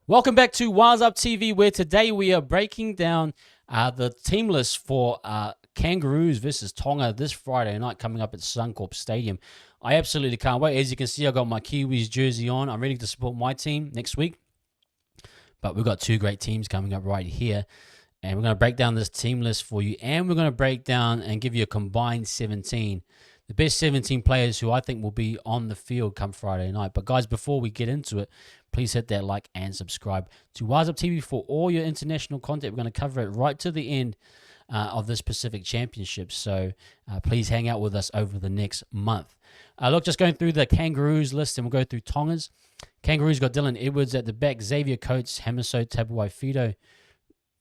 Welcome back to Wise Up TV, where today we are breaking down the team list for Kangaroos versus Tonga this Friday night coming up at Suncorp Stadium. I absolutely can't wait. As you can see, I got my Kiwis jersey on. I'm ready to support my team next week. But we've got two great teams coming up right here. And we're going to break down this team list for you. And we're going to break down and give you a combined 17. The best 17 players who I think will be on the field come Friday night. But guys, before we get into it, please hit that like and subscribe to Wise Up TV for all your international content. We're going to cover it right to the end of this Pacific Championship. So please hang out with us over the next month. Look, just going through the Kangaroos list, and we'll go through Tonga's. Kangaroos got Dylan Edwards at the back, Xavier Coates, Hamiso Tabuai-Fidow,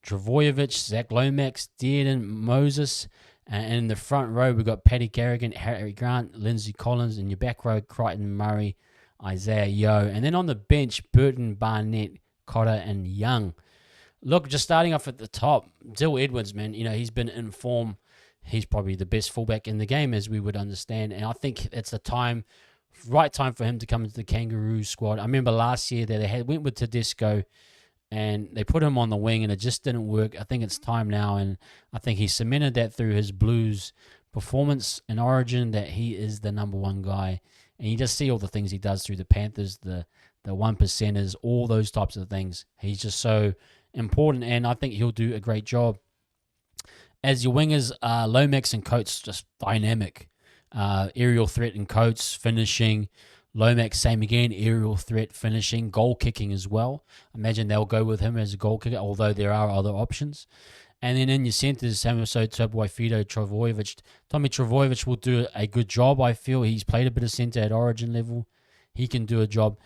Travojevic, Zach Lomax, Dearden, Moses. And in the front row, we've got Paddy Carrigan, Harry Grant, Lindsay Collins. In your back row, Crichton Murray, Isaiah Yeo. And then on the bench, Burton, Barnett, Cotter, and Young. Look, just starting off at the top, Dill Edwards, man, he's been in form. He's probably the best fullback in the game, as we would understand. And I think it's the right time for him to come into the Kangaroos squad. I remember last year that they went with Tedesco, and they put him on the wing, and it just didn't work. I think it's time now, and I think he cemented that through his Blues performance in Origin, that he is the number one guy. And you just see all the things he does through the Panthers, the one percenters, all those types of things. He's just so important, and I think he'll do a great job. As your wingers, Lomax and Coates, just dynamic. Aerial threat and Coates, finishing. Lomax, same again, aerial threat, finishing, goal kicking as well. Imagine they'll go with him as a goal kicker, although there are other options. And then in your centres, Hamiso Tabuai-Fidow, Travojevic. Tommy Travojevic will do a good job, I feel. He's played a bit of centre at Origin level. He can do a job.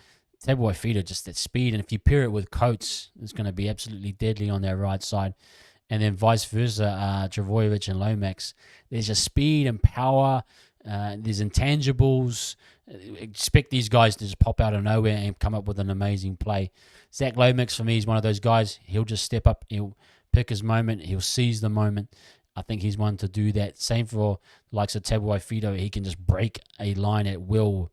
Tabuai-Fidow, just that speed. And if you pair it with Coates, it's going to be absolutely deadly on their right side. And then vice versa, Travojevic and Lomax. There's just speed and power. There's intangibles. Expect these guys to just pop out of nowhere and come up with an amazing play. Zach Lomax, for me, is one of those guys. He'll just step up. He'll pick his moment. He'll seize the moment. I think he's one to do that. Same for the likes of Tabuai-Fidow. He can just break a line at will.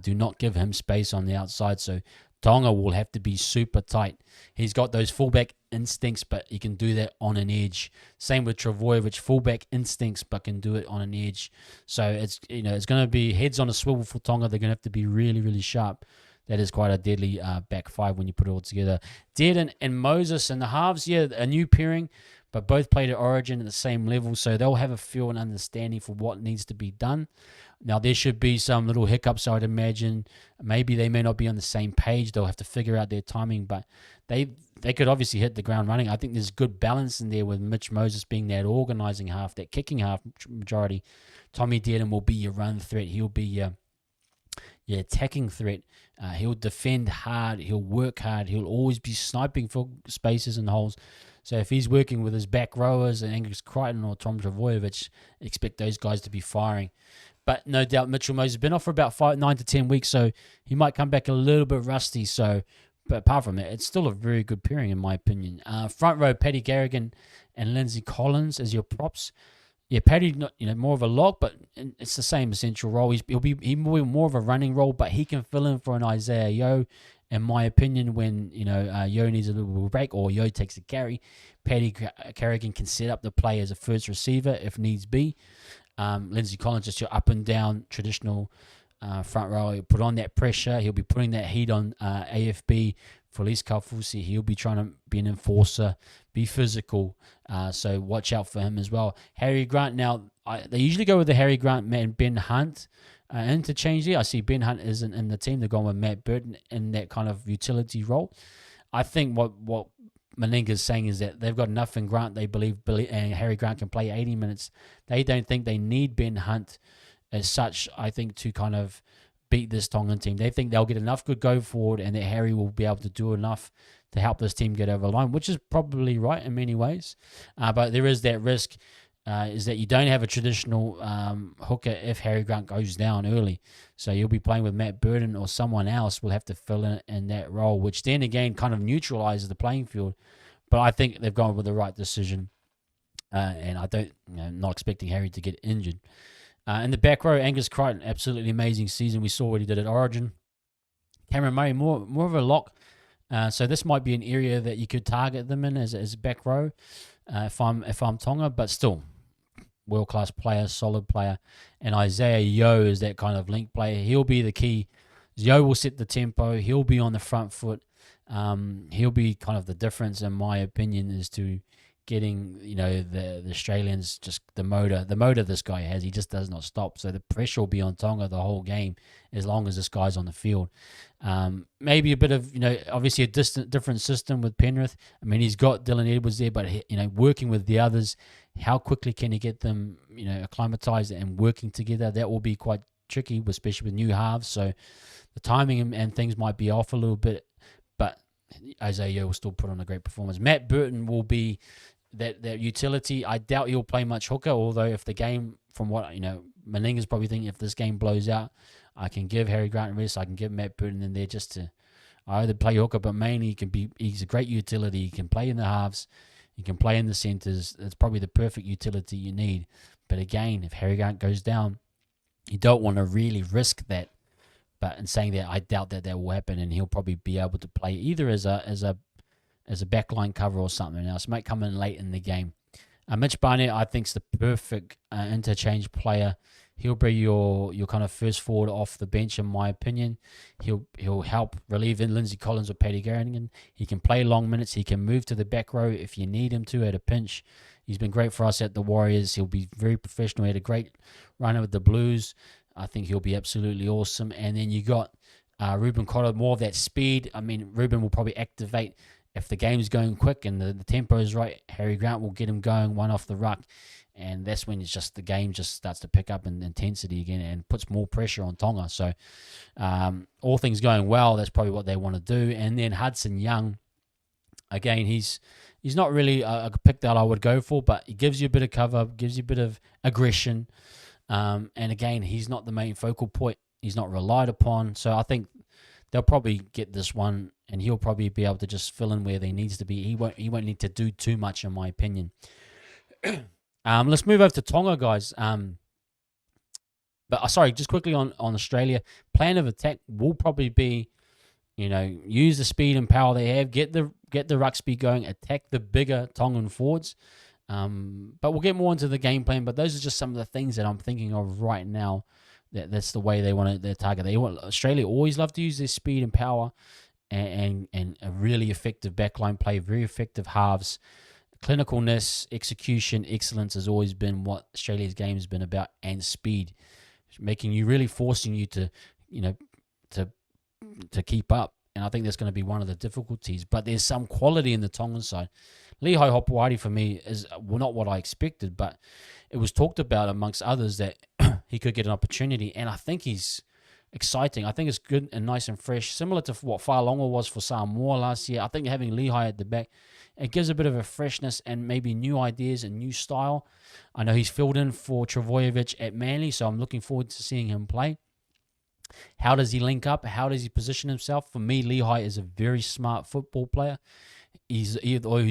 Do not give him space on the outside. So Tonga will have to be super tight. He's got those fullback instincts, but he can do that on an edge. Same with Travojevic, fullback instincts, but can do it on an edge. So it's going to be heads on a swivel for Tonga. They're going to have to be really, really sharp. That is quite a deadly back five when you put it all together. Dearden and Moses and the halves, yeah, a new pairing, but both played at Origin at the same level, so they'll have a feel and understanding for what needs to be done. Now, there should be some little hiccups, I'd imagine. Maybe they may not be on the same page. They'll have to figure out their timing, but they could obviously hit the ground running. I think there's good balance in there with Mitch Moses being that organising half, that kicking half majority. Tommy Dearden will be your run threat. He'll be your attacking threat. He'll defend hard. He'll work hard. He'll always be sniping for spaces and holes. So if he's working with his back rowers and Angus Crichton or Tom Travojevic, expect those guys to be firing. But no doubt Mitchell Moses has been off for about 9 to 10 weeks, so he might come back a little bit rusty. So, but apart from it, it's still a very good pairing in my opinion. Front row, Paddy Carrigan and Lindsay Collins as your props. Yeah, Paddy, more of a lock, but it's the same essential role. He'll be more of a running role, but he can fill in for an Isaiah Yeo. In my opinion, when Yeo needs a little break or Yeo takes a carry, Paddy Carrigan can set up the play as a first receiver if needs be. Lindsay Collins, just your up and down traditional front row. He'll put on that pressure. He'll be putting that heat on AFB. Felice Kaufusi, he'll be trying to be an enforcer, be physical. So watch out for him as well. Harry Grant, now, they usually go with the Harry Grant and Ben Hunt interchangeably. I see Ben Hunt isn't in the team. They're going with Matt Burton in that kind of utility role. I think what Meninga's saying is that they've got enough in Grant. They believe and Harry Grant can play 80 minutes. They don't think they need Ben Hunt as such, I think, to kind of beat this Tongan team. They think they'll get enough good go forward and that Harry will be able to do enough to help this team get over the line, which is probably right in many ways. But there is that risk is that you don't have a traditional hooker if Harry Grant goes down early. So you'll be playing with Matt Burton or someone else will have to fill in that role, which then again kind of neutralizes the playing field. But I think they've gone with the right decision. And I'm not expecting Harry to get injured. In the back row, Angus Crichton, absolutely amazing season. We saw what he did at Origin. Cameron Murray, more of a lock. So this might be an area that you could target them in as back row if I'm Tonga, but still world class player, solid player, and Isaiah Yeo is that kind of link player. He'll be the key. Yeo will set the tempo. He'll be on the front foot. He'll be kind of the difference, in my opinion, as to getting the Australians just the motor this guy has. He just does not stop. So the pressure will be on Tonga the whole game as long as this guy's on the field. Maybe a bit of obviously a different system with Penrith. I mean, he's got Dylan Edwards there, but working with the others, how quickly can he get them acclimatized and working together? That will be quite tricky, especially with new halves. So the timing and things might be off a little bit, but Isaiah will still put on a great performance. Matt Burton will be that utility. I doubt he'll play much hooker, although if the game, from what Meninga's probably thinking, if this game blows out, I can give Harry Grant rest. I can give Matt Burton in there just to either play hooker, but mainly he's a great utility. He can play in the halves. He can play in the centres. It's probably the perfect utility you need. But again, if Harry Grant goes down, you don't want to really risk that. But in saying that, I doubt that will happen, and he'll probably be able to play either as a backline cover or something else. Might come in late in the game. Mitch Barnett, I think, is the perfect interchange player. He'll be your kind of first forward off the bench, in my opinion. He'll help relieve in Lindsay Collins or Paddy Garrigan. He can play long minutes. He can move to the back row if you need him to at a pinch. He's been great for us at the Warriors. He'll be very professional. He had a great run with the Blues. I think he'll be absolutely awesome. And then you got Ruben Cotter, more of that speed. I mean, Ruben will probably activate if the game's going quick and the tempo is right. Harry Grant will get him going one off the ruck. And that's when the game just starts to pick up in intensity again and puts more pressure on Tonga. So all things going well, that's probably what they want to do. And then Hudson Young, again, he's not really a pick that I would go for, but he gives you a bit of cover, gives you a bit of aggression. And again, he's not the main focal point. He's not relied upon. So I think they'll probably get this one, and he'll probably be able to just fill in where they needs to be. He won't need to do too much, in my opinion. Let's move over to Tonga, guys. But sorry, just quickly on Australia. Plan of attack will probably be, use the speed and power they have, get the ruck speed going, attack the bigger Tongan forwards. But we'll get more into the game plan. But those are just some of the things that I'm thinking of right now. That's the way they want their target. Australia always love to use their speed and power, and a really effective backline play, very effective halves. Clinicalness, execution, excellence has always been what Australia's game has been about, and speed, forcing you to keep up. And I think that's going to be one of the difficulties. But there's some quality in the Tongan side. Lehigh Hopewadi for me is not what I expected, but it was talked about amongst others that he could get an opportunity, and I think he's exciting. I think it's good and nice and fresh, similar to what Whaolonga was for Samoa last year. I think having Lehigh at the back, it gives a bit of a freshness and maybe new ideas and new style. I know he's filled in for Travojevic at Manly, so I'm looking forward to seeing him play. How does he link up? How does he position himself? For me, Lehigh is a very smart football player. He's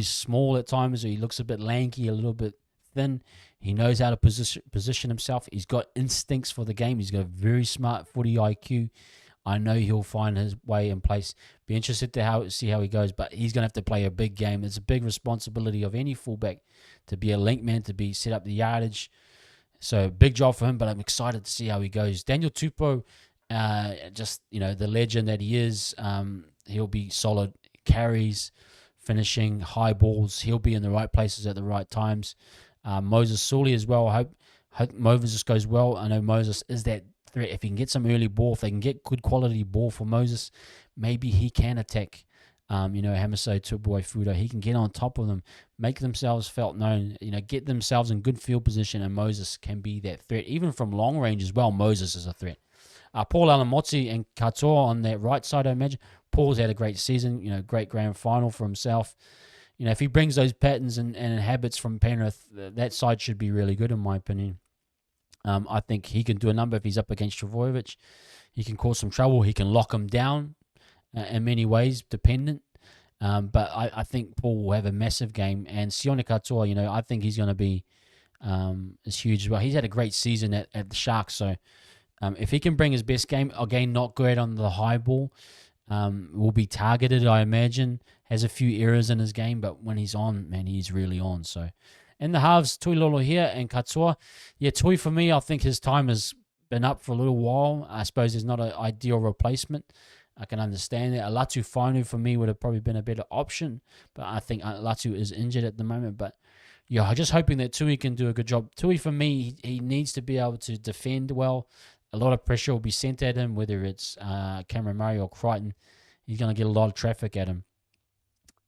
small at times, or he looks a bit lanky, a little bit thin. He knows how to position himself. He's got instincts for the game. He's got a very smart footy IQ. I know he'll find his way in place. Be interested to see how he goes, but he's going to have to play a big game. It's a big responsibility of any fullback to be a link man, to be set up the yardage. So big job for him, but I'm excited to see how he goes. Daniel Tupou, the legend that he is, he'll be solid. Carries, finishing, high balls. He'll be in the right places at the right times. Moses Sully as well. I hope Moses goes well. I know Moses is that threat. If he can get some early ball, if they can get good quality ball for Moses, maybe he can attack, Hamiso Tupuai-Fuda. He can get on top of them, make themselves felt known, get themselves in good field position, and Moses can be that threat. Even from long range as well, Moses is a threat. Paul Alamotzi and Katoa on that right side, I imagine. Paul's had a great season, great grand final for himself. If he brings those patterns and habits from Penrith, that side should be really good, in my opinion. I think he can do a number if he's up against Travojevic. He can cause some trouble. He can lock him down in many ways, dependent. But I think Paul will have a massive game. And Sione Katoa, I think he's going to be is huge as well. He's had a great season at the Sharks. So if he can bring his best game, again, not great on the high ball, Will be targeted, I imagine. Has a few errors in his game, but when he's on, man, he's really on. So, in the halves, Tui Lolo here and Katoa. Yeah, Tui for me, I think his time has been up for a little while. I suppose he's not an ideal replacement. I can understand that. Latu Fainu for me would have probably been a better option, but I think Latu is injured at the moment. But yeah, I'm just hoping that Tui can do a good job. Tui for me, he needs to be able to defend well. A lot of pressure will be sent at him, whether it's Cameron Murray or Crichton. He's going to get a lot of traffic at him.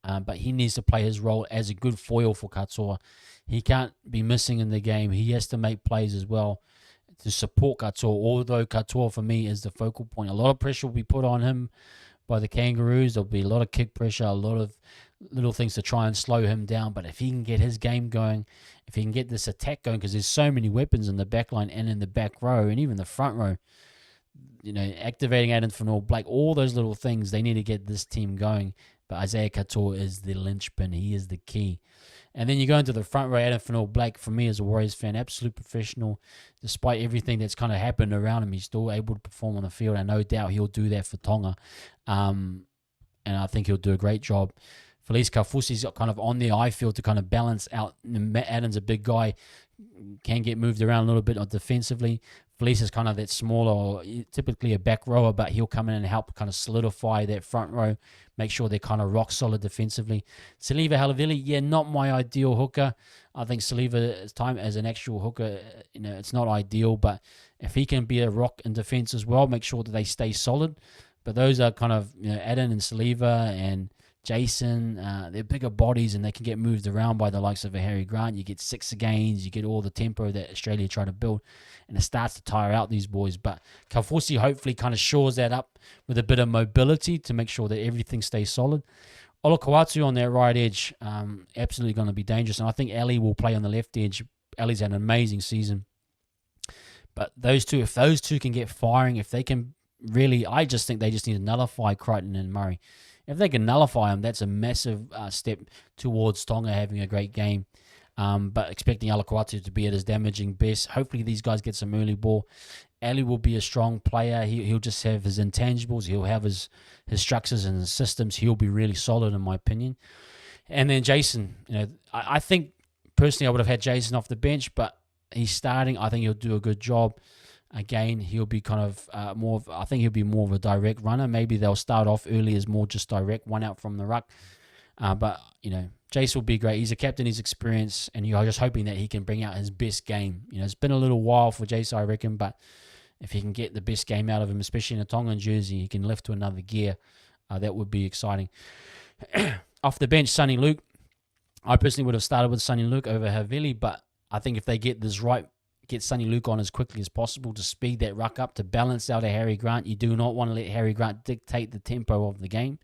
But he needs to play his role as a good foil for Katoa. He can't be missing in the game. He has to make plays as well to support Katoa, although Katoa for me is the focal point. A lot of pressure will be put on him by the Kangaroos. There'll be a lot of kick pressure, a lot of little things to try and slow him down. But if he can get his game going, if he can get this attack going, because there's so many weapons in the back line and in the back row and even the front row, activating Adam Fanor Blake, all those little things, they need to get this team going. But Isaiah Katoa is the linchpin. He is the key. And then you go into the front row, Adam Fanor Blake, for me as a Warriors fan, absolute professional. Despite everything that's kind of happened around him, he's still able to perform on the field. And no doubt he'll do that for Tonga. And I think he'll do a great job. Felice Kaufusi's kind of on the eye field to kind of balance out. Adam's a big guy, can get moved around a little bit defensively. Felice is kind of that smaller, typically a back rower, but he'll come in and help kind of solidify that front row, make sure they're kind of rock solid defensively. Saliva Halavili, yeah, not my ideal hooker. I think Saliva's time as an actual hooker, it's not ideal, but if he can be a rock in defense as well, make sure that they stay solid. But those are kind of, Adam and Saliva and Jason, they're bigger bodies and they can get moved around by the likes of a Harry Grant. You get 6 gains, you get all the tempo that Australia try to build, and it starts to tire out these boys. But Kaufusi hopefully kind of shores that up with a bit of mobility to make sure that everything stays solid. Olakau'atu on that right edge, absolutely going to be dangerous. And I think Ali will play on the left edge. Ali's had an amazing season. But those two, if those two can get firing, if they can really, I just think they just need to nullify Crichton and Murray. If they can nullify them, that's a massive step towards Tonga having a great game. But expecting Olakau'atu to be at his damaging best. Hopefully these guys get some early ball. Ali will be a strong player. He'll just have his intangibles. He'll have his structures and his systems. He'll be really solid in my opinion. And then Jason, I think personally I would have had Jason off the bench, but he's starting. I think he'll do a good job. Again, he'll be kind of I think he'll be more of a direct runner. Maybe they'll start off early as more just direct, one out from the ruck. But, Jace will be great. He's a captain, he's experienced, and you're just hoping that he can bring out his best game. It's been a little while for Jace, I reckon, but if he can get the best game out of him, especially in a Tongan jersey, he can lift to another gear. That would be exciting. Off the bench, Sonny Luke. I personally would have started with Sonny Luke over Havili, but I think if they get this right, get Sonny Luke on as quickly as possible to speed that ruck up, to balance out a Harry Grant. You do not want to let Harry Grant dictate the tempo of the game.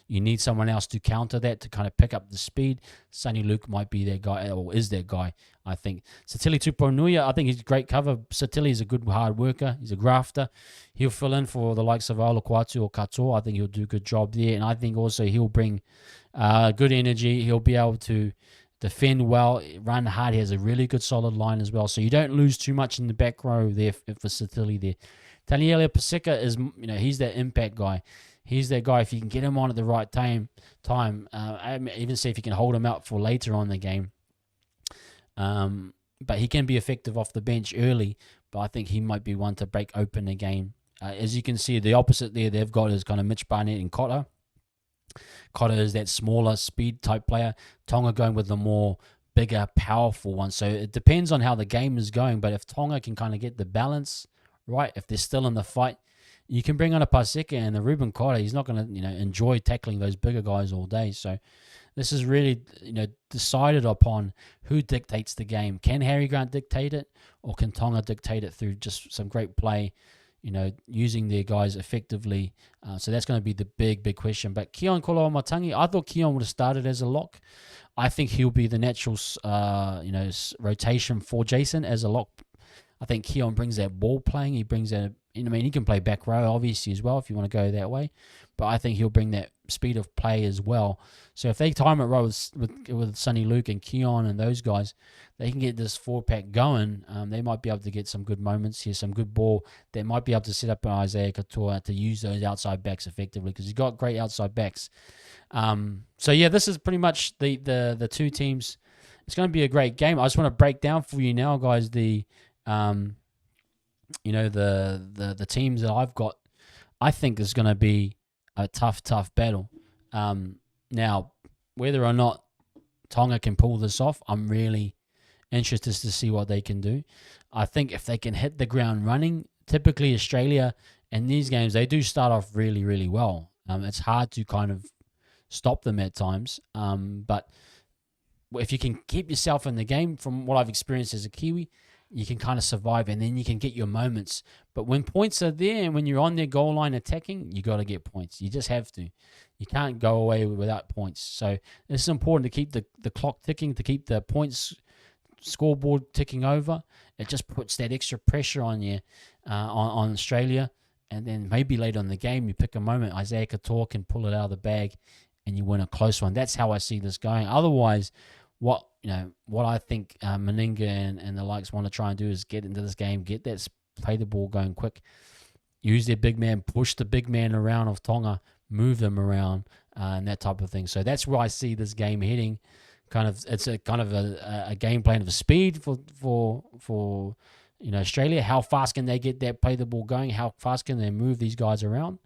You need someone else to counter that, to kind of pick up the speed. Sonny Luke might be their guy, or is their guy, I think. Satili Tuponuia, I think he's a great cover. Satili is a good hard worker. He's a grafter. He'll fill in for the likes of Olakau'atu or Katoa. I think he'll do a good job there. And I think also he'll bring good energy. He'll be able to defend well, run hard. He has a really good solid line as well. So you don't lose too much in the back row there for Satili there. Taniela Paseka is, he's that impact guy. He's that guy, if you can get him on at the right time, I even see if you can hold him out for later on in the game. But he can be effective off the bench early, but I think he might be one to break open the game. As you can see, the opposite there they've got is kind of Mitch Barnett and Cotter. Cotter is that smaller speed type player. Tonga going with the more bigger, powerful one. So it depends on how the game is going, but if Tonga can kind of get the balance right, if they're still in the fight, you can bring on a Paseka and the Ruben Cotter. He's not going to, enjoy tackling those bigger guys all day. So this is really, decided upon who dictates the game. Can Harry Grant dictate it, or can Tonga dictate it through just some great play, using their guys effectively? So that's going to be the big question. But Keon Koloamatangi, I thought Keon would have started as a lock. I think he'll be the natural, rotation for Jason as a lock. I think Keon brings that ball playing. He brings that. He can play back row, obviously, as well, if you want to go that way. but I think he'll bring that speed of play as well. So if they time it right with Sonny Luke and Keon and those guys, they can get this 4-pack going. They might be able to get some good moments here, some good ball. They might be able to set up an Isaiah Katoa to use those outside backs effectively because he's got great outside backs. So yeah, this is pretty much the two teams. It's going to be a great game. I just want to break down for you now, guys, the teams that I've got. I think is going to be a tough battle. Now, whether or not Tonga can pull this off, I'm really interested to see what they can do. I think if they can hit the ground running, typically Australia in these games, they do start off really, really well. It's hard to kind of stop them at times. But if you can keep yourself in the game, from what I've experienced as a Kiwi, you can kind of survive and then you can get your moments. But when points are there and when you're on their goal line attacking, you got to get points. You just have to. You can't go away without points. So it's important to keep the clock ticking, to keep the points scoreboard ticking over. It just puts that extra pressure on you, on Australia. And then maybe later in the game, you pick a moment, Isaiah Katoa can pull it out of the bag and you win a close one. That's how I see this going. Otherwise, what I think Meninga and the likes want to try and do is get into this game, play the ball going quick, use their big man, push the big man around of Tonga, move them around, and that type of thing. So that's where I see this game heading. It's a game plan of speed for Australia. How fast can they get that play the ball going? How fast can they move these guys around?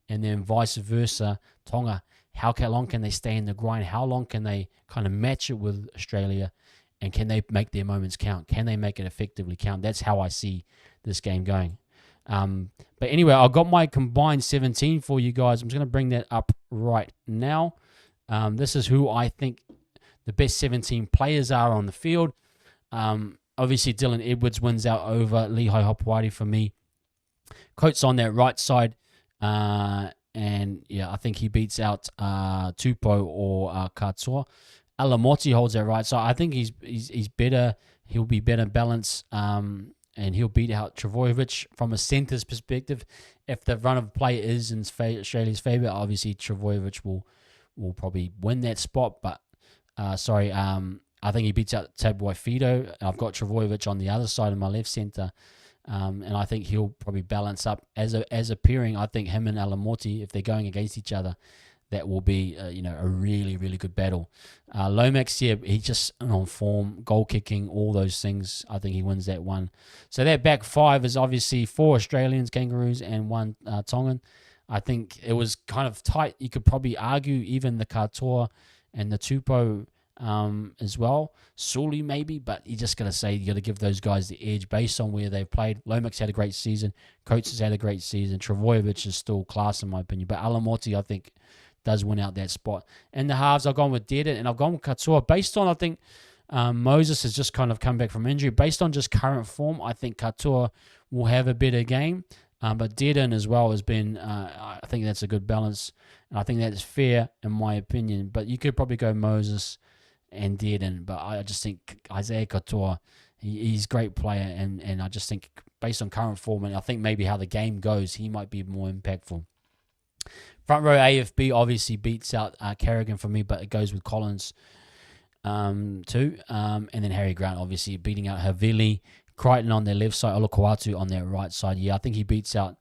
And then vice versa, Tonga. How long can they stay in the grind? How long can they kind of match it with Australia? And can they make their moments count? Can they make it effectively count? That's how I see this game going. But anyway, I've got my combined 17 for you guys. I'm just going to bring that up right now. This is who I think the best 17 players are on the field. Obviously, Dylan Edwards wins out over Lehigh Hopewadi for me. Coates on that right side. And yeah, I think he beats out Tupou or Katoa. Alamoti holds that right, so I think he's better. He'll be better balanced, and he'll beat out Travojevic from a center's perspective. If the run of play is in Australia's favour, obviously Travojevic will probably win that spot. But I think he beats out Tabuai-Fidow. I've got Travojevic on the other side of my left centre. And I think he'll probably balance up as a pairing. I think him and Alamoti, if they're going against each other, that will be a really, really good battle. Lomax, yeah, he's just on form, goal kicking, all those things. I think he wins that one. So that back five is obviously 4 Australians, Kangaroos, and 1 Tongan. I think it was kind of tight. You could probably argue even the Katoa and the Tupou as well. Suli maybe, but you just got to say you got to give those guys the edge based on where they've played. Lomax had a great season. Coates has had a great season. Travojevic is still class in my opinion, but Alamoti I think does win out that spot. And the halves, I've gone with Dearden and I've gone with Katoa based on I think Moses has just kind of come back from injury. Based on just current form, I think Katoa will have a better game. But Dearden as well has been, I think that's a good balance. And I think that's fair in my opinion. But you could probably go Moses and Dearden. But I just think Isaiah Katoa, he's a great player. And I just think based on current form, and I think maybe how the game goes, he might be more impactful. Front row AFB obviously beats out Carrigan for me, but it goes with Collins too. And then Harry Grant obviously beating out Havili. Crichton on their left side, Olukwatu on their right side. Yeah, I think he beats out,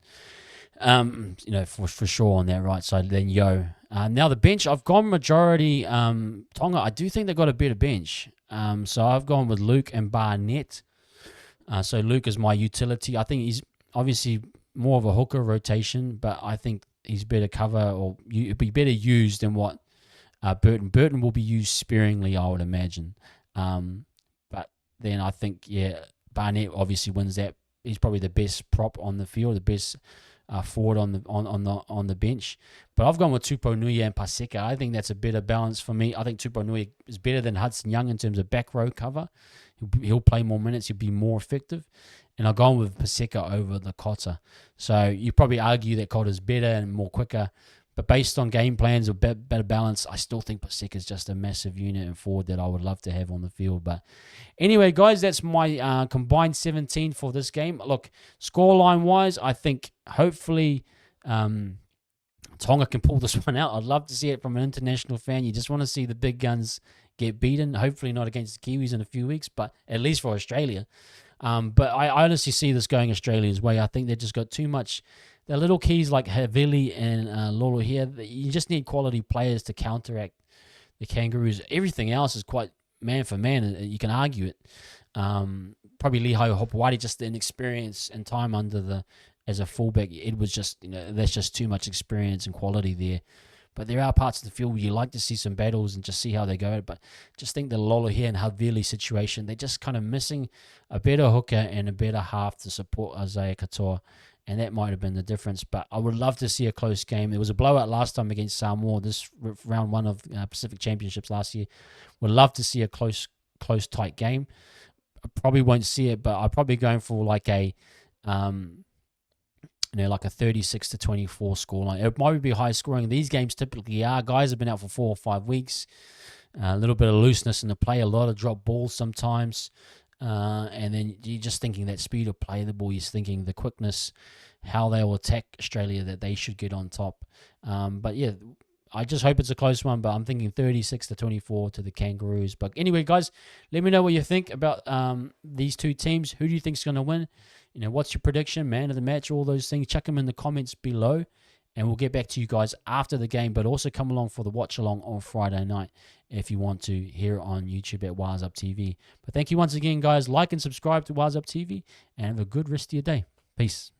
for sure on their right side. Then Yo. Now the bench, I've gone majority Tonga. I do think they've got a better bench. So I've gone with Luke and Barnett. So Luke is my utility. I think he's obviously more of a hooker rotation, but I think he's better cover or be better used than what Burton. Burton will be used sparingly, I would imagine. But then I think, yeah, Barnett obviously wins that. He's probably the best prop on the field, the best forward on the bench. But I've gone with Tupouniua and Paseka. I think that's a better balance for me. I think Tupouniua is better than Hudson Young in terms of back row cover. He'll play more minutes. He'll be more effective. And I've gone with Paseka over the Cotter. So you probably argue that Cotter's better and more quicker. But based on game plans or better balance, I still think Paseka is just a massive unit and forward that I would love to have on the field. But anyway, guys, that's my combined 17 for this game. Look, scoreline-wise, I think hopefully Tonga can pull this one out. I'd love to see it from an international fan. You just want to see the big guns get beaten. Hopefully not against the Kiwis in a few weeks, but at least for Australia. But I honestly see this going Australia's way. I think they've just got too much. The little keys like Havili and Lolo here, you just need quality players to counteract the Kangaroos. Everything else is quite man for man, and you can argue it. Probably Lehigh Hopewadi, just the inexperience and time as a fullback. It was just, there's just too much experience and quality there. But there are parts of the field where you like to see some battles and just see how they go. But just think the Lolo here and Havili situation, they're just kind of missing a better hooker and a better half to support Isaiah Katoa. And that might have been the difference. But I would love to see a close game. There was a blowout last time against Samoa, this round one of Pacific Championships last year. Would love to see a close, tight game. I probably won't see it, but I'm probably going for like a, like a 36-24 scoreline. It might be high scoring. These games typically are. Guys have been out for 4 or 5 weeks. A little bit of looseness in the play, a lot of drop balls sometimes. And then you're just thinking that speed of play of the ball. You're thinking the quickness, how they will attack Australia, that they should get on top. But yeah, I just hope it's a close one, but I'm thinking 36-24 to the Kangaroos. But anyway, guys, let me know what you think about these two teams. Who do you think is going to win? What's your prediction, man of the match, all those things? Chuck them in the comments below, and we'll get back to you guys after the game. But also come along for the watch along on Friday night if you want to, here on YouTube at Wires Up TV. But thank you once again, guys. Like and subscribe to Wires Up TV, and have a good rest of your day. Peace.